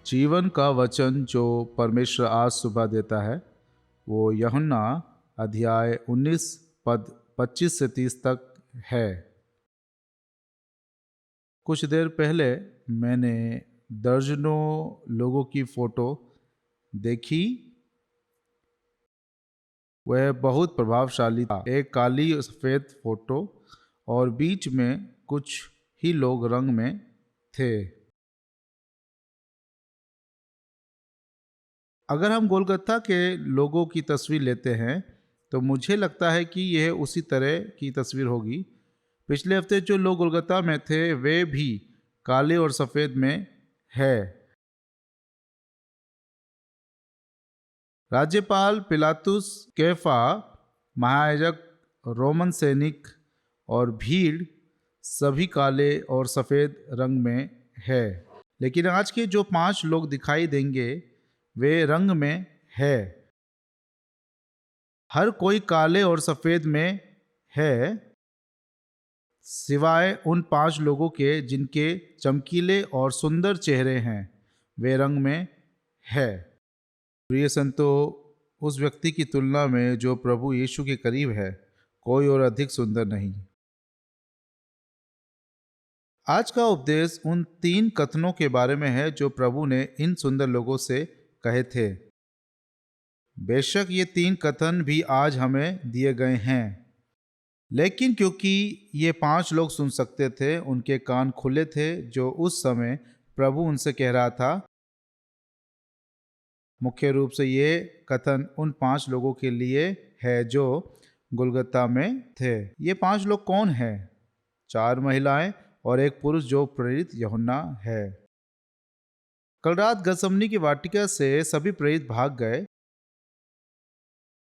जीवन का वचन जो परमेश्वर आज सुबह देता है वो यूहन्ना अध्याय 19 पद 25 से 30 तक है। कुछ देर पहले मैंने दर्जनों लोगों की फोटो देखी। वह बहुत प्रभावशाली था। एक काली और सफ़ेद फोटो और बीच में कुछ ही लोग रंग में थे। अगर हम गोलगत्ता के लोगों की तस्वीर लेते हैं तो मुझे लगता है कि यह उसी तरह की तस्वीर होगी। पिछले हफ्ते जो लोग गोलगत्ता में थे वे भी काले और सफ़ेद में है। राज्यपाल पिलातुस, कैफा, महायाजक, रोमन सैनिक और भीड़ सभी काले और सफ़ेद रंग में है। लेकिन आज के जो 5 लोग दिखाई देंगे वे रंग में है। हर कोई काले और सफ़ेद में है सिवाय उन 5 लोगों के जिनके चमकीले और सुंदर चेहरे हैं, वे रंग में है। प्रिय संतो, उस व्यक्ति की तुलना में जो प्रभु यीशु के करीब है कोई और अधिक सुंदर नहीं। आज का उपदेश उन 3 कथनों के बारे में है जो प्रभु ने इन सुंदर लोगों से कहे थे। बेशक ये 3 कथन भी आज हमें दिए गए हैं, लेकिन क्योंकि ये 5 लोग सुन सकते थे, उनके कान खुले थे जो उस समय प्रभु उनसे कह रहा था। मुख्य रूप से ये कथन उन 5 लोगों के लिए है जो गुलगत्ता में थे। ये 5 लोग कौन हैं? 4 महिलाएं और एक पुरुष जो प्रेरित यूहन्ना है। कल रात गसमनी की वाटिका से सभी प्रेरित भाग गए।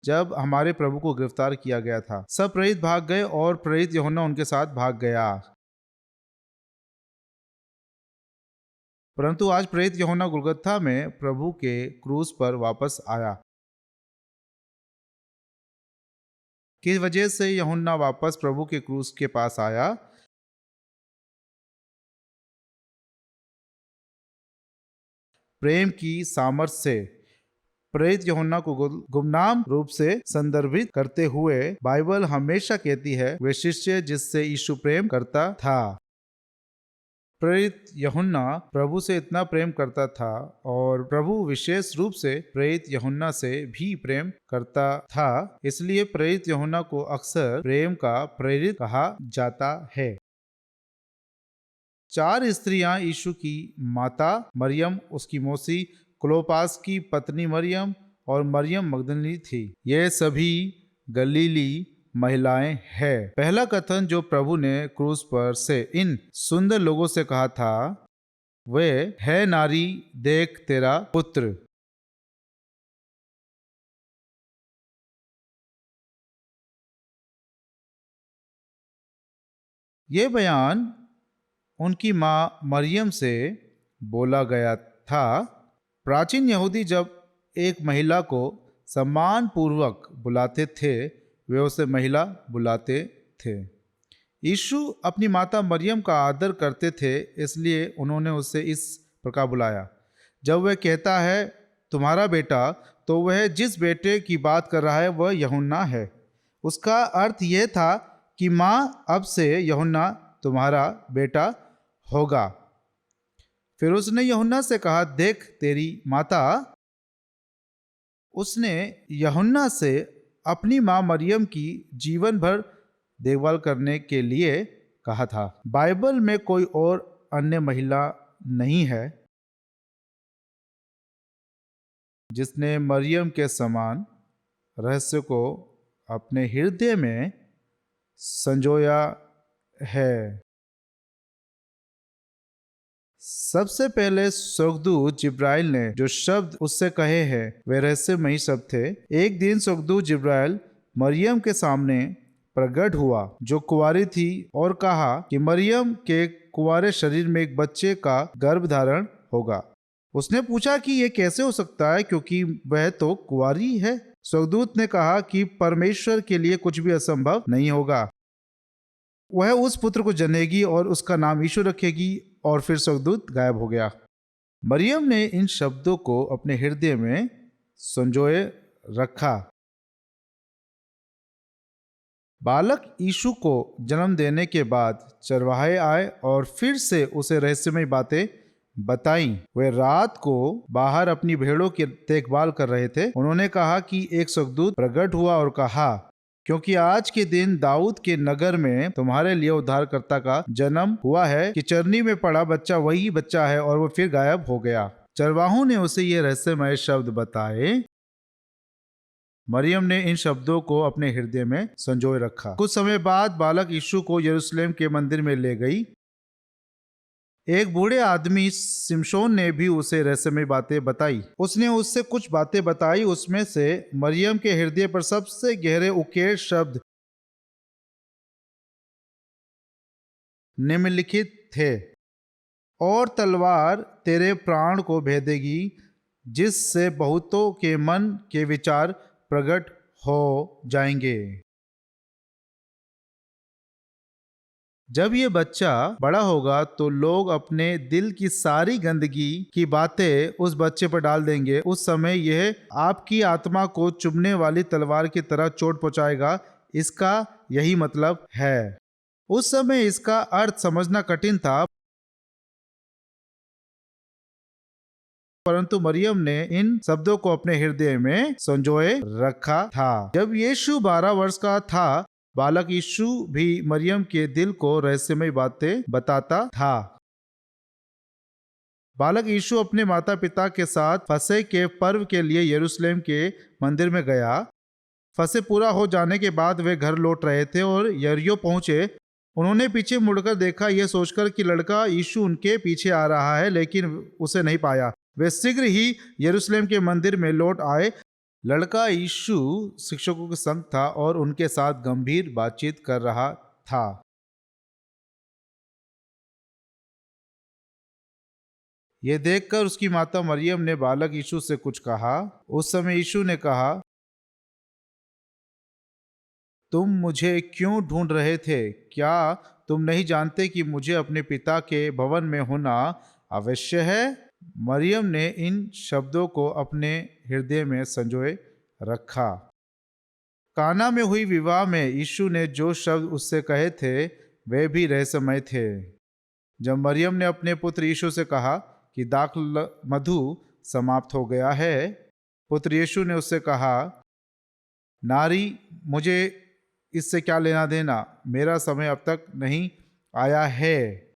जब हमारे प्रभु को गिरफ्तार किया गया था, सब प्रेरित भाग गए और प्रेरित यूहन्ना उनके साथ भाग गया। परंतु आज प्रेरित यूहन्ना गुलगत्ता में प्रभु के क्रूस पर वापस आया। किस वजह से यूहन्ना वापस प्रभु के क्रूस के पास आया? प्रेम की सामर्थ्य से। प्रेरित यूहन्ना को गुमनाम रूप से संदर्भित करते हुए बाइबल हमेशा कहती है वे शिष्य जिससे यीशु प्रेम करता था। प्रेरित यूहन्ना प्रभु से इतना प्रेम करता था और प्रभु विशेष रूप से प्रेरित यूहन्ना से भी प्रेम करता था। इसलिए प्रेरित यूहन्ना को अक्सर प्रेम का प्रेरित कहा जाता है। 4 स्त्रियां यीशु की माता मरियम, उसकी मौसी क्लोपास की पत्नी मरियम और मरियम मगदलिनी थी। ये सभी गलीली महिलाएं हैं। पहला कथन जो प्रभु ने क्रूस पर से इन सुंदर लोगों से कहा था वे है, नारी देख तेरा पुत्र। ये बयान उनकी मां मरियम से बोला गया था। प्राचीन यहूदी जब एक महिला को सम्मान पूर्वक बुलाते थे वे उसे महिला बुलाते थे। यीशु अपनी माता मरियम का आदर करते थे, इसलिए उन्होंने उसे इस प्रकार बुलाया। जब वह कहता है तुम्हारा बेटा, तो वह जिस बेटे की बात कर रहा है वह यूहन्ना है। उसका अर्थ यह था कि माँ अब से यूहन्ना तुम्हारा बेटा होगा। फिर उसने यूहन्ना से कहा देख तेरी माता। उसने यूहन्ना से अपनी मां मरियम की जीवन भर देखभाल करने के लिए कहा था। बाइबल में कोई और अन्य महिला नहीं है जिसने मरियम के समान रहस्य को अपने हृदय में संजोया है। सबसे पहले स्वर्गदूत जिब्राइल ने जो शब्द उससे कहे हैं वे रहस्यमयी शब्द थे। एक दिन स्वर्गदूत जिब्राइल मरियम के सामने प्रकट हुआ जो कुंवारी थी और कहा कि मरियम के कुंवारे शरीर में एक बच्चे का गर्भ धारण होगा। उसने पूछा कि यह कैसे हो सकता है क्योंकि वह तो कुंवारी है। स्वर्गदूत ने कहा कि परमेश्वर के लिए कुछ भी असंभव नहीं होगा। वह उस पुत्र को जनेगी और उसका नाम यीशु रखेगी। और फिर स्वर्गदूत गायब हो गया। मरियम ने इन शब्दों को अपने हृदय में संजोए रखा। बालक यीशु को जन्म देने के बाद चरवाहे आए और फिर से उसे रहस्यमय बातें बताई। वे रात को बाहर अपनी भेड़ों की देखभाल कर रहे थे। उन्होंने कहा कि एक स्वर्गदूत प्रकट हुआ और कहा, क्योंकि आज के दिन दाऊद के नगर में तुम्हारे लिए उद्धारकर्ता का जन्म हुआ है कि चरनी में पड़ा बच्चा वही बच्चा है। और वो फिर गायब हो गया। चरवाहों ने उसे ये रहस्यमय शब्द बताए। मरियम ने इन शब्दों को अपने हृदय में संजोए रखा। कुछ समय बाद बालक यीशु को यरूशलेम के मंदिर में ले गई। एक बूढ़े आदमी सिमशोन ने भी उसे रहस्यमय बातें बताई। उसने उससे कुछ बातें बताई। उसमें से मरियम के हृदय पर सबसे गहरे उकेर शब्द निम्नलिखित थे, और तलवार तेरे प्राण को भेदेगी, जिससे बहुतों के मन के विचार प्रकट हो जाएंगे। जब ये बच्चा बड़ा होगा तो लोग अपने दिल की सारी गंदगी की बातें उस बच्चे पर डाल देंगे। उस समय यह आपकी आत्मा को चुभने वाली तलवार की तरह चोट पहुंचाएगा। इसका यही मतलब है। उस समय इसका अर्थ समझना कठिन था, परंतु मरियम ने इन शब्दों को अपने हृदय में संजोए रखा था। जब यीशु 12 वर्ष का था, बालक यीशु भी मरियम के दिल को रहस्यमय बातें बताता था। बालक यीशु अपने माता पिता के साथ फसह के पर्व के लिए यरूशलेम के मंदिर में गया। फसह पूरा हो जाने के बाद वे घर लौट रहे थे और यरीहो पहुंचे। उन्होंने पीछे मुड़कर देखा, यह सोचकर कि लड़का यीशु उनके पीछे आ रहा है, लेकिन उसे नहीं पाया। वे शीघ्र ही यरूशलेम के मंदिर में लौट आए। लड़का यीशु शिक्षकों के संग था और उनके साथ गंभीर बातचीत कर रहा था। यह देखकर उसकी माता मरियम ने बालक यीशु से कुछ कहा। उस समय यीशु ने कहा, तुम मुझे क्यों ढूंढ रहे थे? क्या तुम नहीं जानते कि मुझे अपने पिता के भवन में होना अवश्य है? मरियम ने इन शब्दों को अपने हृदय में संजोए रखा। काना में हुई विवाह में यीशु ने जो शब्द उससे कहे थे वे भी रहस्यमय थे। जब मरियम ने अपने पुत्र यीशु से कहा कि दाख मधु समाप्त हो गया है, पुत्र यीशु ने उससे कहा, नारी, मुझे इससे क्या लेना देना? मेरा समय अब तक नहीं आया है।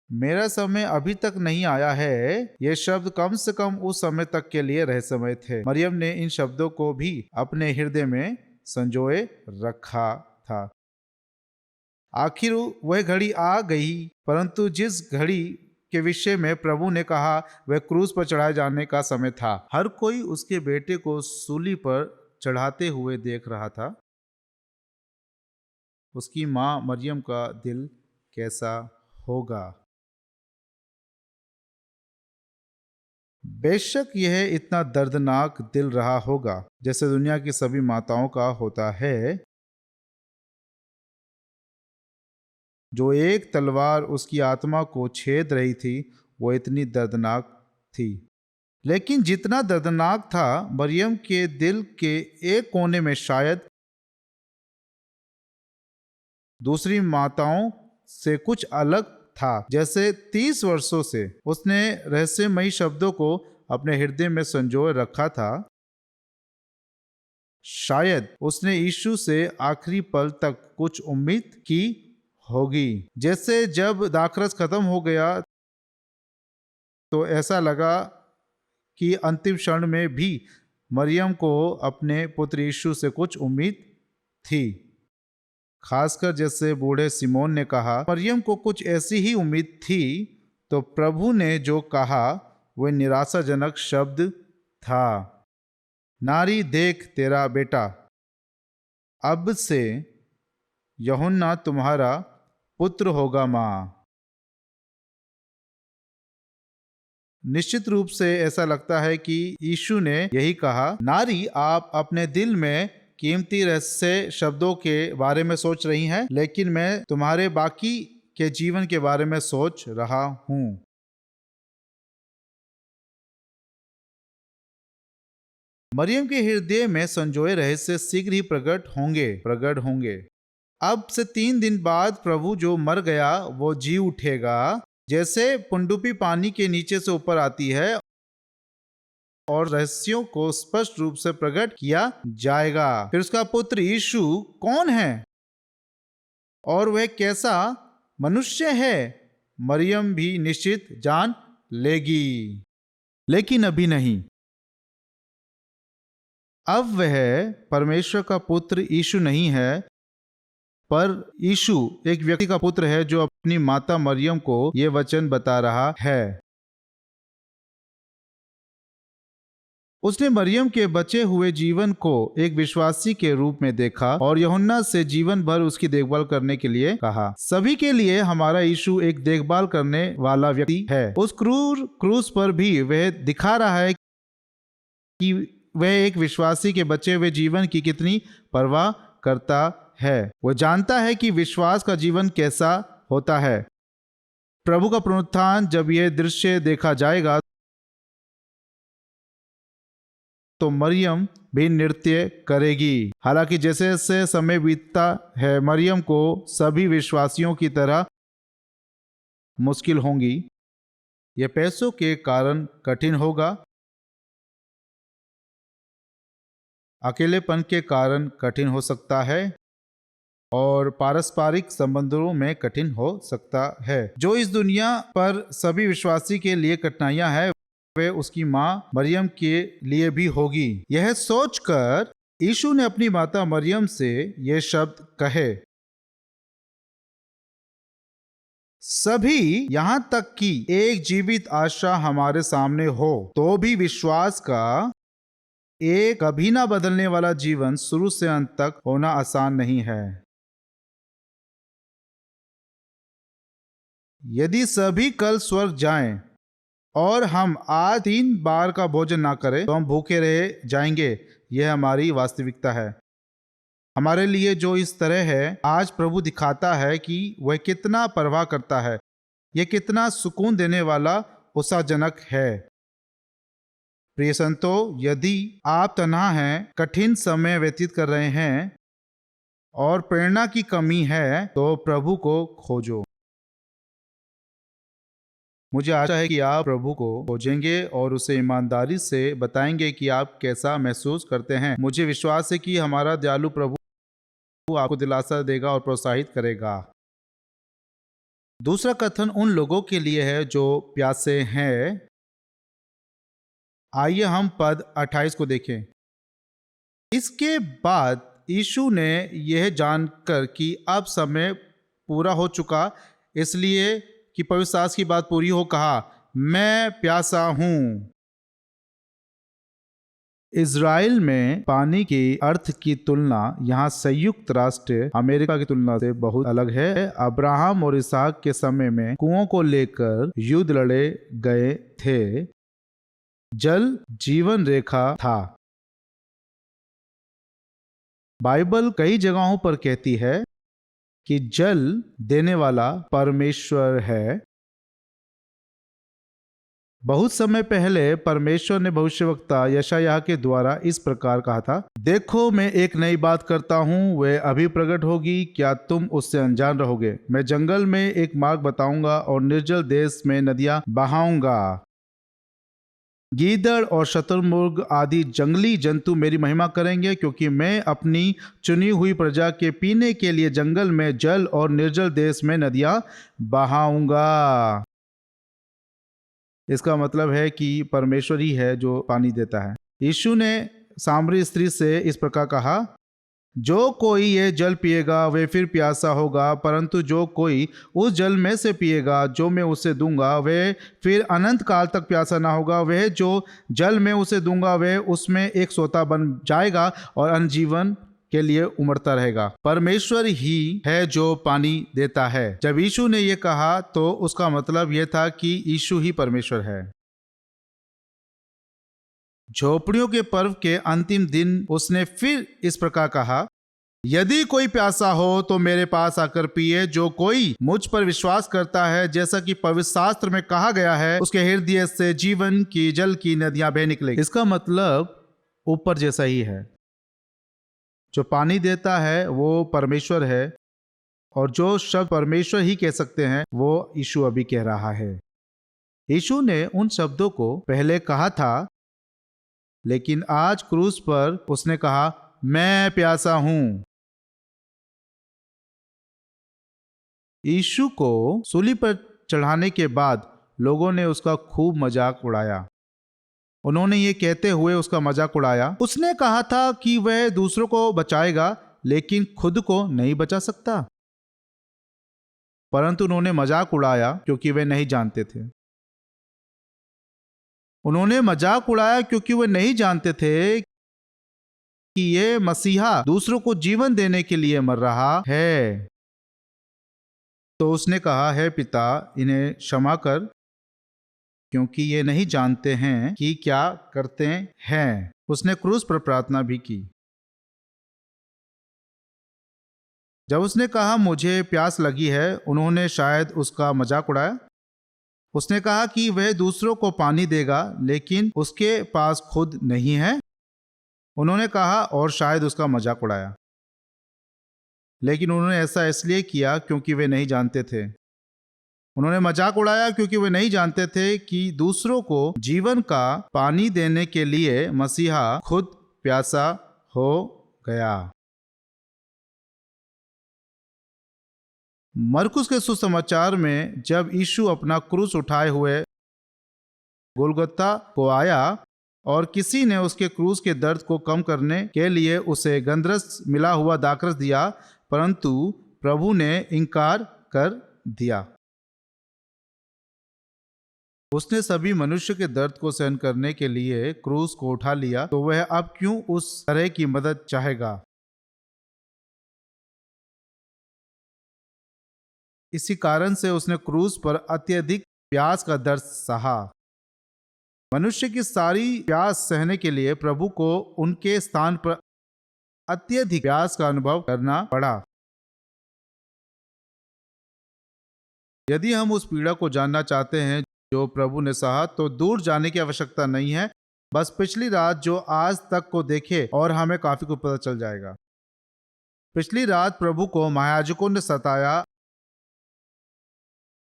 मेरा समय अभी तक नहीं आया है। ये शब्द कम से कम उस समय तक के लिए रहस्यमय थे। मरियम ने इन शब्दों को भी अपने हृदय में संजोए रखा था। आखिर वह घड़ी आ गई, परंतु जिस घड़ी के विषय में प्रभु ने कहा वह क्रूस पर चढ़ाए जाने का समय था। हर कोई उसके बेटे को सूली पर चढ़ाते हुए देख रहा था। उसकी मां मरियम का दिल कैसा होगा? बेशक यह इतना दर्दनाक दिल रहा होगा जैसे दुनिया की सभी माताओं का होता है। जो एक तलवार उसकी आत्मा को छेद रही थी वो इतनी दर्दनाक थी। लेकिन जितना दर्दनाक था, मरियम के दिल के एक कोने में शायद दूसरी माताओं से कुछ अलग था। जैसे 30 वर्षों से उसने रहस्यमयी शब्दों को अपने हृदय में संजोए रखा था। शायद उसने यीशु से आखिरी पल तक कुछ उम्मीद की होगी। जैसे जब दाखरस खत्म हो गया तो ऐसा लगा कि अंतिम क्षण में भी मरियम को अपने पुत्र यीशु से कुछ उम्मीद थी। खासकर जैसे बूढ़े सिमोन ने कहा, मरियम को कुछ ऐसी ही उम्मीद थी। तो प्रभु ने जो कहा वह निराशाजनक शब्द था, नारी, देख तेरा बेटा। अब से यूहन्ना तुम्हारा पुत्र होगा। माँ, निश्चित रूप से ऐसा लगता है कि यीशु ने यही कहा, नारी, आप अपने दिल में कीमती रहस्य शब्दों के बारे में सोच रही हैं, लेकिन मैं तुम्हारे बाकी के जीवन के बारे में सोच रहा हूँ। मरियम के हृदय में संजोए रहस्य शीघ्र ही प्रकट होंगे। अब से 3 दिन बाद प्रभु जो मर गया वो जी उठेगा, जैसे पनडुब्बी पानी के नीचे से ऊपर आती है, और रहस्यों को स्पष्ट रूप से प्रकट किया जाएगा। फिर उसका पुत्र यीशु कौन है और वह कैसा मनुष्य है, मरियम भी निश्चित जान लेगी, लेकिन अभी नहीं। अब वह परमेश्वर का पुत्र यीशु नहीं है, पर यीशु एक व्यक्ति का पुत्र है जो अपनी माता मरियम को यह वचन बता रहा है। उसने मरियम के बचे हुए जीवन को एक विश्वासी के रूप में देखा और यूहन्ना से जीवन भर उसकी देखभाल करने के लिए कहा। सभी के लिए हमारा यीशु एक देखभाल करने वाला व्यक्ति है। उस क्रूर क्रूस पर भी वह दिखा रहा है कि वह एक विश्वासी के बचे हुए जीवन की कितनी परवाह करता है। वह जानता है कि विश्वास का जीवन कैसा होता है। प्रभु का पुनरुत्थान जब यह दृश्य देखा जाएगा तो मरियम भी नृत्य करेगी। हालांकि जैसे जैसे समय बीतता है, मरियम को सभी विश्वासियों की तरह मुश्किल होंगी। यह पैसों के कारण कठिन होगा, अकेलेपन के कारण कठिन हो सकता है, और पारस्परिक संबंधों में कठिन हो सकता है। जो इस दुनिया पर सभी विश्वासी के लिए कठिनाइयां हैं, वे उसकी माँ मरियम के लिए भी होगी। यह सोचकर यीशु ने अपनी माता मरियम से यह शब्द कहे। सभी, यहाँ तक कि एक जीवित आशा हमारे सामने हो तो भी विश्वास का एक कभी ना बदलने वाला जीवन शुरू से अंत तक होना आसान नहीं है। यदि सभी कल स्वर्ग जाएं और हम आज 3 बार का भोजन ना करें तो हम भूखे रह जाएंगे। यह हमारी वास्तविकता है। हमारे लिए जो इस तरह है, आज प्रभु दिखाता है कि वह कितना परवाह करता है। यह कितना सुकून देने वाला उत्साहजनक है। प्रिय संतो, यदि आप तन्हा हैं, कठिन समय व्यतीत कर रहे हैं और प्रेरणा की कमी है, तो प्रभु को खोजो। मुझे आशा है कि आप प्रभु को खोजेंगे और उसे ईमानदारी से बताएंगे कि आप कैसा महसूस करते हैं। मुझे विश्वास है कि हमारा दयालु प्रभु आपको दिलासा देगा और प्रोत्साहित करेगा। दूसरा कथन उन लोगों के लिए है जो प्यासे हैं। आइए हम पद 28 को देखें। इसके बाद यीशु ने यह जानकर कि अब समय पूरा हो चुका, इसलिए कि पवित्र शास्त्र की बात पूरी हो, कहा, मैं प्यासा हूं। इज़राइल में पानी के अर्थ की तुलना यहाँ संयुक्त राष्ट्र अमेरिका की तुलना से बहुत अलग है। अब्राहम और इसहाक के समय में कुओं को लेकर युद्ध लड़े गए थे। जल जीवन रेखा था। बाइबल कई जगहों पर कहती है कि जल देने वाला परमेश्वर है। बहुत समय पहले परमेश्वर ने भविष्यवक्ता यशायाह के द्वारा इस प्रकार कहा था, देखो मैं एक नई बात करता हूँ, वह अभी प्रकट होगी, क्या तुम उससे अनजान रहोगे? मैं जंगल में एक मार्ग बताऊंगा और निर्जल देश में नदियां बहाऊंगा। गीदड़ और शतुरमुर्ग आदि जंगली जंतु मेरी महिमा करेंगे, क्योंकि मैं अपनी चुनी हुई प्रजा के पीने के लिए जंगल में जल और निर्जल देश में नदियां बहाऊंगा। इसका मतलब है कि परमेश्वर ही है जो पानी देता है। यीशु ने सामरी स्त्री से इस प्रकार कहा, जो कोई ये जल पिएगा वह फिर प्यासा होगा, परंतु जो कोई उस जल में से पिएगा जो मैं उसे दूंगा वह फिर अनंत काल तक प्यासा ना होगा। वह जो जल मैं उसे दूंगा वह उसमें एक सोता बन जाएगा और अनंत जीवन के लिए उमड़ता रहेगा। परमेश्वर ही है जो पानी देता है। जब यीशु ने यह कहा तो उसका मतलब यह था कि यीशु ही परमेश्वर है। झोपड़ियों के पर्व के अंतिम दिन उसने फिर इस प्रकार कहा, यदि कोई प्यासा हो तो मेरे पास आकर पिए। जो कोई मुझ पर विश्वास करता है, जैसा कि पवित्र शास्त्र में कहा गया है, उसके हृदय से जीवन की जल की नदियां बह निकलेगी। इसका मतलब ऊपर जैसा ही है। जो पानी देता है वो परमेश्वर है, और जो शब्द परमेश्वर ही कह सकते हैं वो यीशु अभी कह रहा है। यीशु ने उन शब्दों को पहले कहा था, लेकिन आज क्रूस पर उसने कहा, मैं प्यासा हूं। यीशु को सूली पर चढ़ाने के बाद लोगों ने उसका खूब मजाक उड़ाया। उन्होंने ये कहते हुए उसका मजाक उड़ाया, उसने कहा था कि वह दूसरों को बचाएगा लेकिन खुद को नहीं बचा सकता। परंतु उन्होंने मजाक उड़ाया क्योंकि वे नहीं जानते थे। उन्होंने मजाक उड़ाया क्योंकि वे नहीं जानते थे कि ये मसीहा दूसरों को जीवन देने के लिए मर रहा है। तो उसने कहा, है पिता, इन्हें क्षमा कर, क्योंकि ये नहीं जानते हैं कि क्या करते हैं। उसने क्रूस पर प्रार्थना भी की। जब उसने कहा, मुझे प्यास लगी है, उन्होंने शायद उसका मजाक उड़ाया। उसने कहा कि वह दूसरों को पानी देगा लेकिन उसके पास खुद नहीं है। उन्होंने कहा, और शायद उसका मजाक उड़ाया। लेकिन उन्होंने ऐसा इसलिए किया क्योंकि वे नहीं जानते थे। उन्होंने मजाक उड़ाया क्योंकि वे नहीं जानते थे कि दूसरों को जीवन का पानी देने के लिए मसीहा खुद प्यासा हो गया। मरकुस के सुसमाचार में जब यीशु अपना क्रूस उठाए हुए गोलगत्ता को आया और किसी ने उसके क्रूस के दर्द को कम करने के लिए उसे गंधरस मिला हुआ दाखरस दिया, परंतु प्रभु ने इनकार कर दिया। उसने सभी मनुष्य के दर्द को सहन करने के लिए क्रूस को उठा लिया, तो वह अब क्यों उस तरह की मदद चाहेगा? इसी कारण से उसने क्रूस पर अत्यधिक प्यास का दर्द सहा। मनुष्य की सारी प्यास सहने के लिए प्रभु को उनके स्थान पर अत्यधिक प्यास का अनुभव करना पड़ा। यदि हम उस पीड़ा को जानना चाहते हैं जो प्रभु ने सहा, तो दूर जाने की आवश्यकता नहीं है। बस पिछली रात जो आज तक को देखे और हमें काफी कुछ पता चल जाएगा। पिछली रात प्रभु को महायाजकों ने सताया।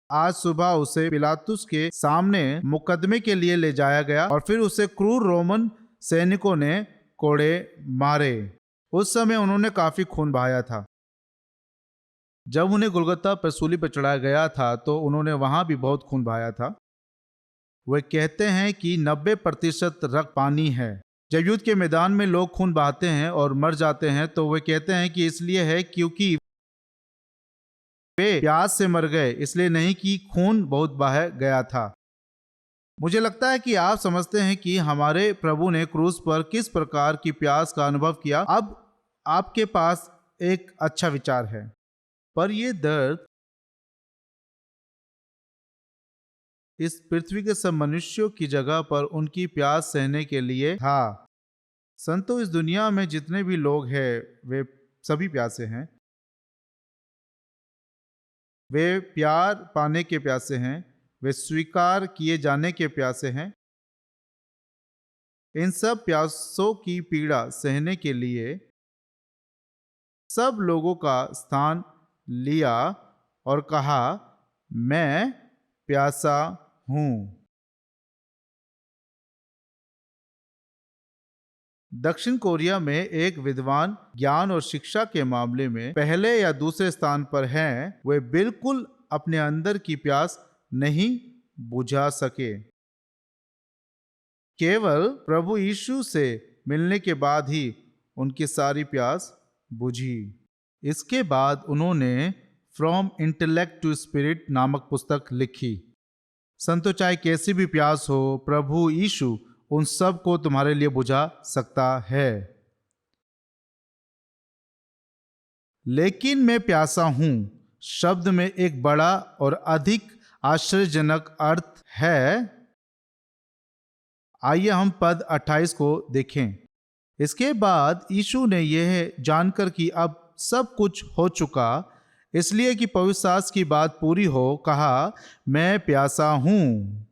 आज सुबह उसे पिलातुस के सामने मुकदमे के लिए ले जाया गया और फिर उसे क्रूर रोमन सैनिकों ने कोड़े मारे। उस समय उन्होंने काफी खून बहाया था। जब उन्हें गुलगुता पर सूली पर चढ़ाया गया था तो उन्होंने वहां भी बहुत खून बहाया था। वे कहते हैं कि 90% रक्त पानी है। जब युद्ध के मैदान में लोग खून बहाते हैं और मर जाते हैं तो वे कहते हैं कि इसलिए है क्योंकि वे प्यास से मर गए, इसलिए नहीं कि खून बहुत बहा गया था। मुझे लगता है कि आप समझते हैं कि हमारे प्रभु ने क्रूस पर किस प्रकार की प्यास का अनुभव किया। अब आपके पास एक अच्छा विचार है, पर यह दर्द इस पृथ्वी के सब मनुष्यों की जगह पर उनकी प्यास सहने के लिए था। संतो, इस दुनिया में जितने भी लोग हैं वे सभी प्यासे हैं। वे प्यार पाने के प्यासे हैं, वे स्वीकार किए जाने के प्यासे हैं। इन सब प्यासों की पीड़ा सहने के लिए सब लोगों का स्थान लिया और कहा, मैं प्यासा हूं। दक्षिण कोरिया में एक विद्वान ज्ञान और शिक्षा के मामले में पहले या दूसरे स्थान पर हैं। वे बिल्कुल अपने अंदर की प्यास नहीं बुझा सके। केवल प्रभु यीशु से मिलने के बाद ही उनकी सारी प्यास बुझी। इसके बाद उन्होंने फ्रॉम इंटेलेक्ट टू स्पिरिट नामक पुस्तक लिखी। संतो, चाहे कैसी भी प्यास हो, प्रभु यीशु उन सब को तुम्हारे लिए बुझा सकता है। लेकिन मैं प्यासा हूं शब्द में एक बड़ा और अधिक आश्चर्यजनक अर्थ है। आइए हम पद 28 को देखें। इसके बाद यीशु ने यह जानकर कि अब सब कुछ हो चुका, इसलिए कि पवित्र शास्त्र की बात पूरी हो, कहा, मैं प्यासा हूं।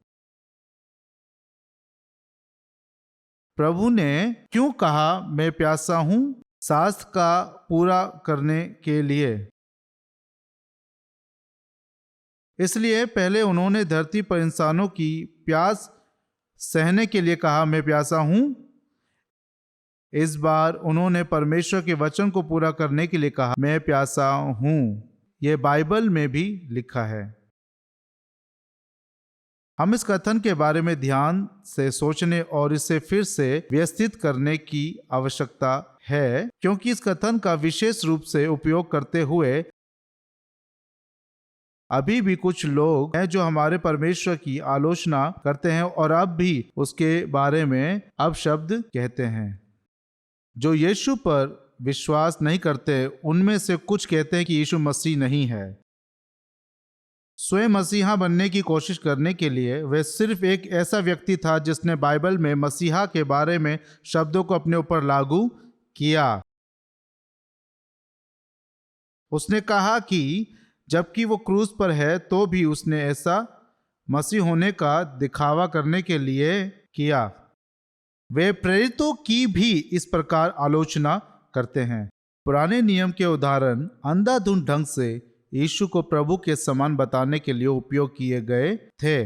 प्रभु ने क्यों कहा मैं प्यासा हूं? शास्त्र का पूरा करने के लिए। इसलिए पहले उन्होंने धरती पर इंसानों की प्यास सहने के लिए कहा मैं प्यासा हूं। इस बार उन्होंने परमेश्वर के वचन को पूरा करने के लिए कहा मैं प्यासा हूं। यह बाइबल में भी लिखा है। हम इस कथन के बारे में ध्यान से सोचने और इसे फिर से व्यवस्थित करने की आवश्यकता है, क्योंकि इस कथन का विशेष रूप से उपयोग करते हुए अभी भी कुछ लोग हैं जो हमारे परमेश्वर की आलोचना करते हैं और अब भी उसके बारे में अपशब्द कहते हैं। जो यीशु पर विश्वास नहीं करते, उनमें से कुछ कहते हैं कि यीशु मसीह नहीं है। स्वयं मसीहा बनने की कोशिश करने के लिए वह सिर्फ एक ऐसा व्यक्ति था जिसने बाइबल में मसीहा के बारे में शब्दों को अपने ऊपर लागू किया। उसने कहा कि जबकि वो क्रूस पर है तो भी उसने ऐसा मसीह होने का दिखावा करने के लिए किया। वे प्रेरितों की भी इस प्रकार आलोचना करते हैं। पुराने नियम के उदाहरण अंधाधुंध ढंग से यीशु को प्रभु के समान बताने के लिए उपयोग किए गए थे।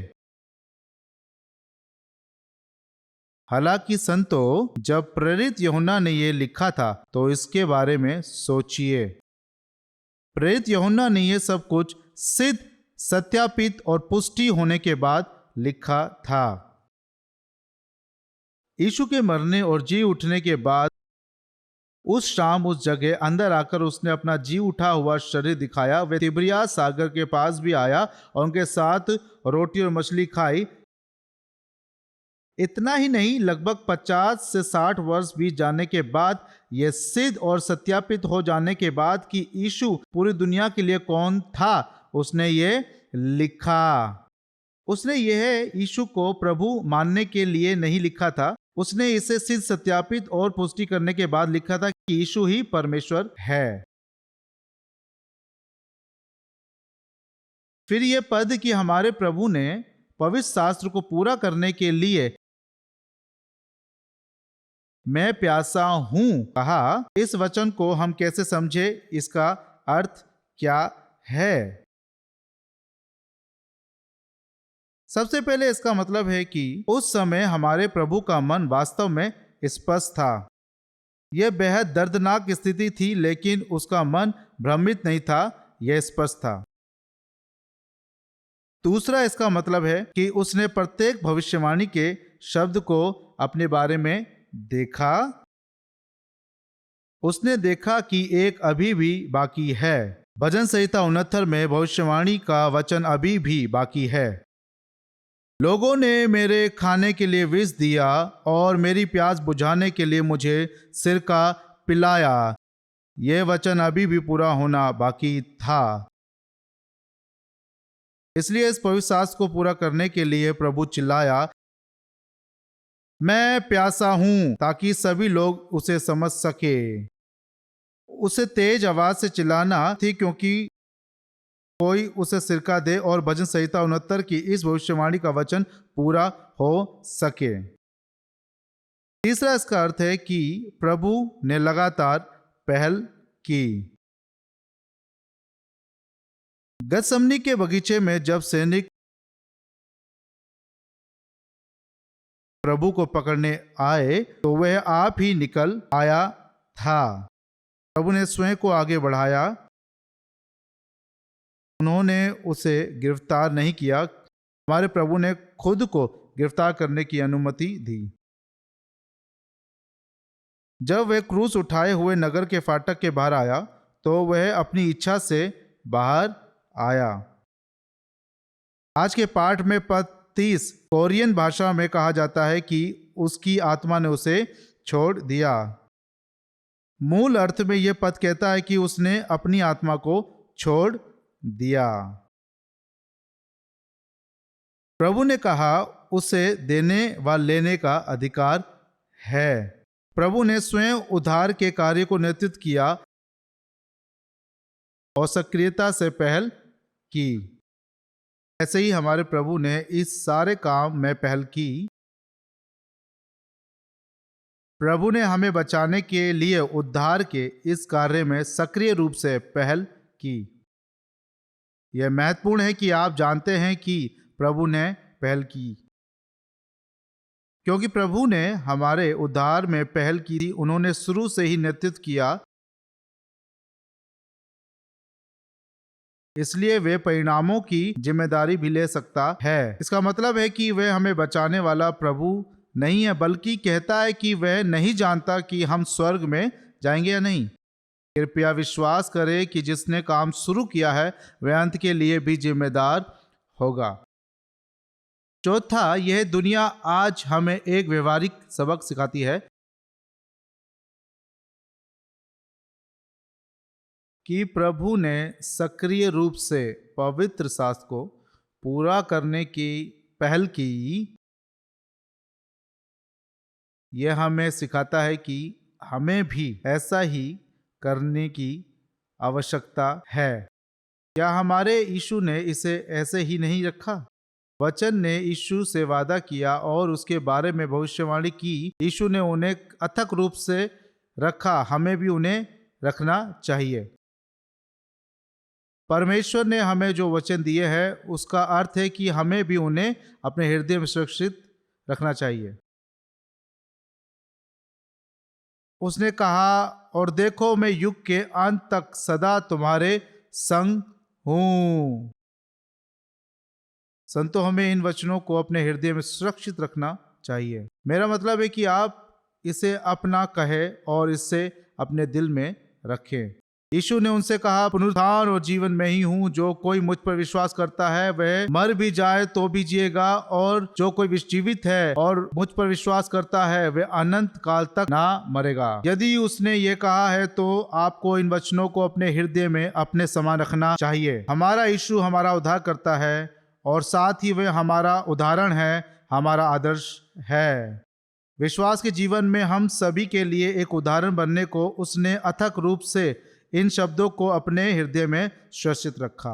हालांकि संतों, जब प्रेरित यूहन्ना ने यह लिखा था तो इसके बारे में सोचिए। प्रेरित यूहन्ना ने यह सब कुछ सिद्ध, सत्यापित और पुष्टि होने के बाद लिखा था। यीशु के मरने और जी उठने के बाद उस शाम उस जगह अंदर आकर उसने अपना जी उठा हुआ शरीर दिखाया। वे तिबिरियास सागर के पास भी आया और उनके साथ रोटी और मछली खाई। इतना ही नहीं, लगभग 50 से 60 वर्ष बीत जाने के बाद यह सिद्ध और सत्यापित हो जाने के बाद कि यीशु पूरी दुनिया के लिए कौन था, उसने ये लिखा। उसने यह यीशु को प्रभु मानने के लिए नहीं लिखा था, उसने इसे सिद्ध, सत्यापित और पुष्टि करने के बाद लिखा था कि यीशु ही परमेश्वर है। फिर यह पद कि हमारे प्रभु ने पवित्र शास्त्र को पूरा करने के लिए मैं प्यासा हूं कहा, इस वचन को हम कैसे समझे? इसका अर्थ क्या है? सबसे पहले इसका मतलब है कि उस समय हमारे प्रभु का मन वास्तव में स्पष्ट था। यह बेहद दर्दनाक स्थिति थी, लेकिन उसका मन भ्रमित नहीं था, यह स्पष्ट था। दूसरा इसका मतलब है कि उसने प्रत्येक भविष्यवाणी के शब्द को अपने बारे में देखा। उसने देखा कि एक अभी भी बाकी है। भजन संहिता 69 में भविष्यवाणी का वचन अभी भी बाकी है। लोगों ने मेरे खाने के लिए विष दिया और मेरी प्यास बुझाने के लिए मुझे सिरका पिलाया। यह वचन अभी भी पूरा होना बाकी था। इसलिए इस पवित्र शास्त्र को पूरा करने के लिए प्रभु चिल्लाया, मैं प्यासा हूं, ताकि सभी लोग उसे समझ सके। उसे तेज आवाज से चिल्लाना थी क्योंकि कोई उसे सिरका दे और भजन संहिता 69 की इस भविष्यवाणी का वचन पूरा हो सके। तीसरा इसका अर्थ है कि प्रभु ने लगातार पहल की। गतसमनी के बगीचे में जब सैनिक प्रभु को पकड़ने आए तो वह आप ही निकल आया था। प्रभु ने स्वयं को आगे बढ़ाया। उन्होंने उसे गिरफ्तार नहीं किया। हमारे प्रभु ने खुद को गिरफ्तार करने की अनुमति दी। जब वह क्रूस उठाए हुए नगर के फाटक के बाहर आया तो वह अपनी इच्छा से बाहर आया। आज के पाठ में पद 30 कोरियन भाषा में कहा जाता है कि उसकी आत्मा ने उसे छोड़ दिया। मूल अर्थ में यह पद कहता है कि उसने अपनी आत्मा को छोड़ दिया। प्रभु ने कहा उसे देने व लेने का अधिकार है। प्रभु ने स्वयं उद्धार के कार्य को नेतृत्व किया और सक्रियता से पहल की। ऐसे ही हमारे प्रभु ने इस सारे काम में पहल की। प्रभु ने हमें बचाने के लिए उद्धार के इस कार्य में सक्रिय रूप से पहल की। यह महत्वपूर्ण है कि आप जानते हैं कि प्रभु ने पहल की, क्योंकि प्रभु ने हमारे उद्धार में पहल की थी। उन्होंने शुरू से ही नेतृत्व किया, इसलिए वे परिणामों की जिम्मेदारी भी ले सकता है। इसका मतलब है कि वह हमें बचाने वाला प्रभु नहीं है, बल्कि कहता है कि वह नहीं जानता कि हम स्वर्ग में जाएंगे या नहीं। कृपया विश्वास करें कि जिसने काम शुरू किया है वह अंत के लिए भी जिम्मेदार होगा। चौथा, यह दुनिया आज हमें एक व्यवहारिक सबक सिखाती है कि प्रभु ने सक्रिय रूप से पवित्र शास्त्र को पूरा करने की पहल की। यह हमें सिखाता है कि हमें भी ऐसा ही करने की आवश्यकता है। क्या हमारे यीशु ने इसे ऐसे ही नहीं रखा? वचन ने यीशु से वादा किया और उसके बारे में भविष्यवाणी की। यीशु ने उन्हें अथक रूप से रखा, हमें भी उन्हें रखना चाहिए। परमेश्वर ने हमें जो वचन दिए हैं उसका अर्थ है कि हमें भी उन्हें अपने हृदय में सुरक्षित रखना चाहिए। उसने कहा, और देखो मैं युग के अंत तक सदा तुम्हारे संग हूं। संतो, हमें इन वचनों को अपने हृदय में सुरक्षित रखना चाहिए। मेरा मतलब है कि आप इसे अपना कहें और इसे अपने दिल में रखें। यीशु ने उनसे कहा, पुनरुत्थान और जीवन में ही हूँ। जो कोई मुझ पर विश्वास करता है वह मर भी जाए तो भी जिएगा, और जो कोई जीवित है और मुझ पर विश्वास करता है वह अनंत काल तक ना मरेगा। यदि उसने ये कहा है तो आपको इन वचनों को अपने हृदय में अपने समान रखना चाहिए। हमारा यीशु हमारा उद्धार करता है और साथ ही वह हमारा उदाहरण है, हमारा आदर्श है। विश्वास के जीवन में हम सभी के लिए एक उदाहरण बनने को उसने अथक रूप से इन शब्दों को अपने हृदय में सुरक्षित रखा।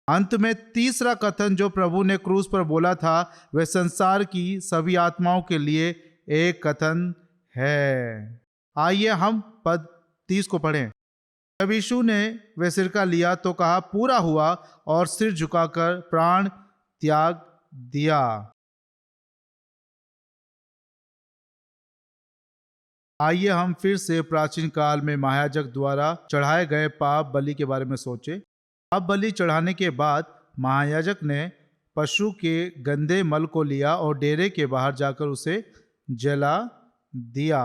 अंत में तीसरा कथन जो प्रभु ने क्रूस पर बोला था वह संसार की सभी आत्माओं के लिए एक कथन है। आइए हम पद 30 को पढ़ें। जब यीशु ने वह सिरका लिया तो कहा, पूरा हुआ, और सिर झुकाकर प्राण त्याग दिया। आइए हम फिर से प्राचीन काल में महायाजक द्वारा चढ़ाए गए पाप बलि के बारे में सोचें। पाप बलि चढ़ाने के बाद महायाजक ने पशु के गंदे मल को लिया और डेरे के बाहर जाकर उसे जला दिया।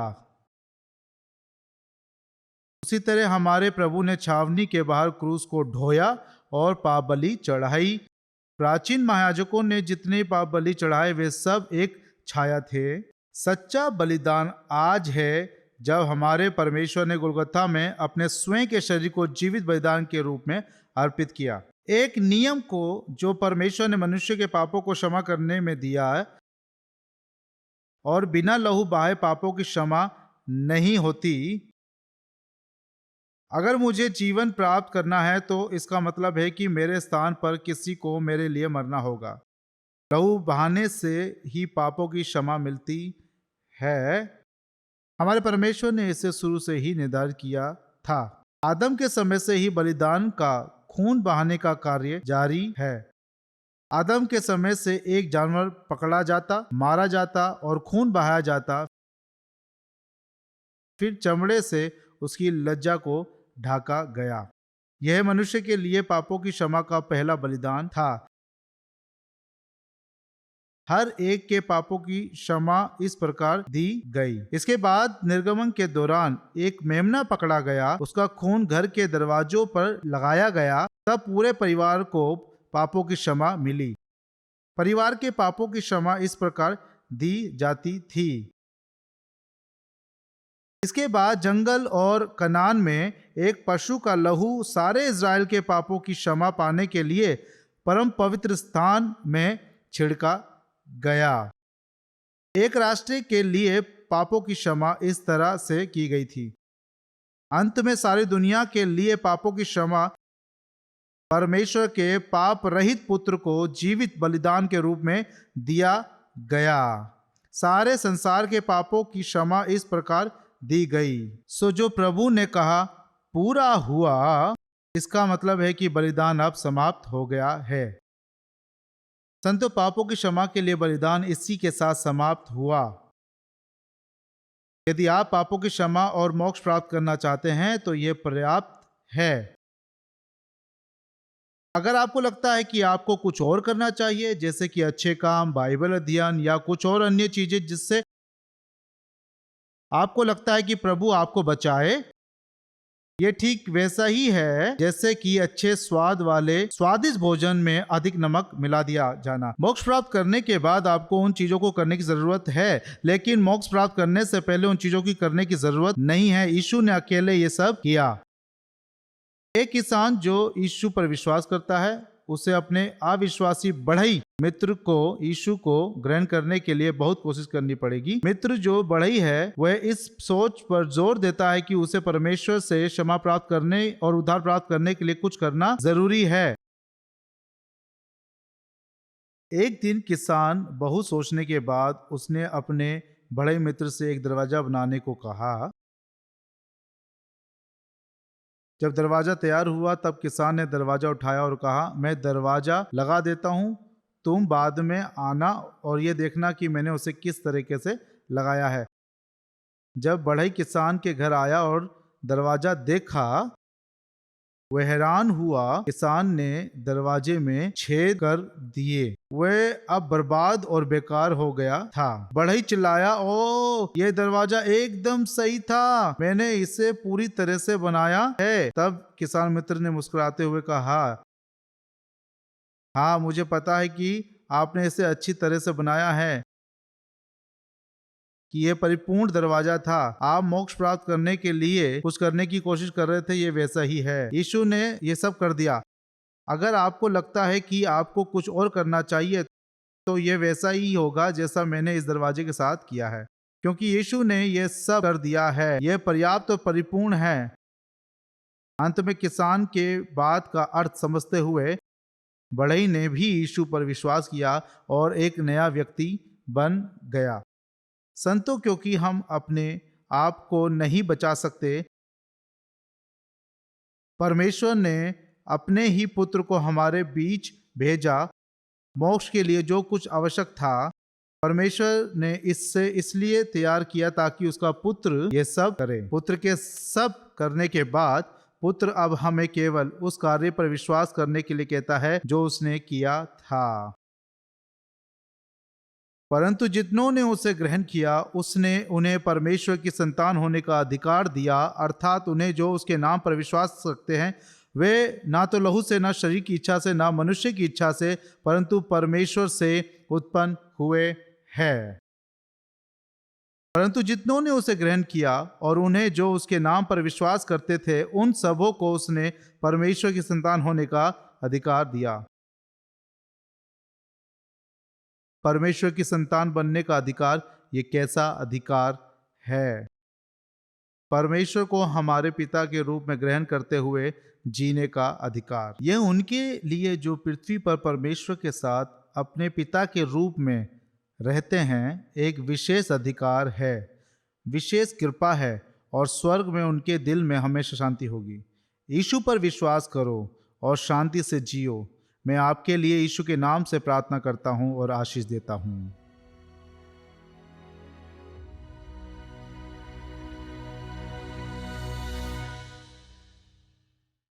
उसी तरह हमारे प्रभु ने छावनी के बाहर क्रूस को ढोया और पाप बलि चढ़ाई। प्राचीन महायाजकों ने जितने पाप बलि चढ़ाए वे सब एक छाया थे। सच्चा बलिदान आज है जब हमारे परमेश्वर ने गोलगोथा में अपने स्वयं के शरीर को जीवित बलिदान के रूप में अर्पित किया। एक नियम को जो परमेश्वर ने मनुष्य के पापों को क्षमा करने में दिया है, और बिना लहू बहाए पापों की क्षमा नहीं होती। अगर मुझे जीवन प्राप्त करना है तो इसका मतलब है कि मेरे स्थान पर किसी को मेरे लिए मरना होगा। लहू बहाने से ही पापों की क्षमा मिलती है। हमारे परमेश्वर ने इसे शुरू से ही निर्धारित किया था। आदम के समय से ही बलिदान का खून बहाने का कार्य जारी है। आदम के समय से एक जानवर पकड़ा जाता, मारा जाता और खून बहाया जाता, फिर चमड़े से उसकी लज्जा को ढाका गया। यह मनुष्य के लिए पापों की क्षमा का पहला बलिदान था। हर एक के पापों की क्षमा इस प्रकार दी गई। इसके बाद निर्गमन के दौरान एक मेमना पकड़ा गया, उसका खून घर के दरवाजों पर लगाया गया, तब पूरे परिवार को पापों की क्षमा मिली। परिवार के पापों की क्षमा इस प्रकार दी जाती थी। इसके बाद जंगल और कनान में एक पशु का लहू सारे इज़राइल के पापों की क्षमा पाने के लिए परम पवित्र स्थान में छिड़का गया। एक राष्ट्र के लिए पापों की क्षमा इस तरह से की गई थी। अंत में सारी दुनिया के लिए पापों की क्षमा परमेश्वर के पाप रहित पुत्र को जीवित बलिदान के रूप में दिया गया। सारे संसार के पापों की क्षमा इस प्रकार दी गई। सो जो प्रभु ने कहा पूरा हुआ, इसका मतलब है कि बलिदान अब समाप्त हो गया है। संतों, पापों की क्षमा के लिए बलिदान इसी के साथ समाप्त हुआ। यदि आप पापों की क्षमा और मोक्ष प्राप्त करना चाहते हैं तो यह पर्याप्त है। अगर आपको लगता है कि आपको कुछ और करना चाहिए, जैसे कि अच्छे काम, बाइबल अध्ययन या कुछ और अन्य चीजें जिससे आपको लगता है कि प्रभु आपको बचाए, ये ठीक वैसा ही है जैसे कि अच्छे स्वाद वाले स्वादिष्ट भोजन में अधिक नमक मिला दिया जाना। मोक्ष प्राप्त करने के बाद आपको उन चीजों को करने की जरूरत है, लेकिन मोक्ष प्राप्त करने से पहले उन चीजों की करने की जरूरत नहीं है। यीशु ने अकेले ये सब किया। एक किसान जो यीशु पर विश्वास करता है, उसे अपने अविश्वासी बढ़ई मित्र को यीशु को ग्रहण करने के लिए बहुत कोशिश करनी पड़ेगी। मित्र जो बढ़ई है वह इस सोच पर जोर देता है कि उसे परमेश्वर से क्षमा प्राप्त करने और उद्धार प्राप्त करने के लिए कुछ करना जरूरी है। एक दिन किसान बहुत सोचने के बाद उसने अपने बढ़ई मित्र से एक दरवाजा बनाने को कहा। जब दरवाजा तैयार हुआ तब किसान ने दरवाजा उठाया और कहा, मैं दरवाजा लगा देता हूं, तुम बाद में आना और ये देखना कि मैंने उसे किस तरीके से लगाया है। जब बढ़ई किसान के घर आया और दरवाजा देखा, वह हैरान हुआ। किसान ने दरवाजे में छेद कर दिए। वह अब बर्बाद और बेकार हो गया था। बढ़ई चिल्लाया, ओ, ये दरवाजा एकदम सही था, मैंने इसे पूरी तरह से बनाया है। तब किसान मित्र ने मुस्कुराते हुए कहा, हाँ, मुझे पता है कि आपने इसे अच्छी तरह से बनाया है, कि यह परिपूर्ण दरवाजा था। आप मोक्ष प्राप्त करने के लिए कुछ करने की कोशिश कर रहे थे, ये वैसा ही है। यीशु ने ये सब कर दिया। अगर आपको लगता है कि आपको कुछ और करना चाहिए तो ये वैसा ही होगा जैसा मैंने इस दरवाजे के साथ किया है, क्योंकि यीशु ने यह सब कर दिया है। यह पर्याप्त और परिपूर्ण है। अंत में किसान के बात का अर्थ समझते हुए बढ़ई ने भी यीशु पर विश्वास किया और एक नया व्यक्ति बन गया। संतों, क्योंकि हम अपने आप को नहीं बचा सकते, परमेश्वर ने अपने ही पुत्र को हमारे बीच भेजा। मोक्ष के लिए जो कुछ आवश्यक था, परमेश्वर ने इससे इसलिए तैयार किया ताकि उसका पुत्र ये सब करे। पुत्र के सब करने के बाद पुत्र अब हमें केवल उस कार्य पर विश्वास करने के लिए कहता है जो उसने किया था। परंतु जितनों ने उसे ग्रहण किया, उसने उन्हें परमेश्वर की संतान होने का अधिकार दिया, अर्थात उन्हें जो उसके नाम पर विश्वास रखते हैं। वे ना तो लहू से, ना शरीर की इच्छा से, ना मनुष्य की इच्छा से, परंतु परमेश्वर से उत्पन्न हुए हैं। परंतु जितनों ने उसे ग्रहण किया और उन्हें जो उसके नाम पर विश्वास करते थे, उन सबों को उसने परमेश्वर की संतान होने का अधिकार दिया। परमेश्वर की संतान बनने का अधिकार, ये कैसा अधिकार है? परमेश्वर को हमारे पिता के रूप में ग्रहण करते हुए जीने का अधिकार। यह उनके लिए जो पृथ्वी पर परमेश्वर के साथ अपने पिता के रूप में रहते हैं, एक विशेष अधिकार है, विशेष कृपा है, और स्वर्ग में उनके दिल में हमेशा शांति होगी। यीशु पर विश्वास करो और शांति से जियो। मैं आपके लिए यीशु के नाम से प्रार्थना करता हूँ और आशीष देता हूँ।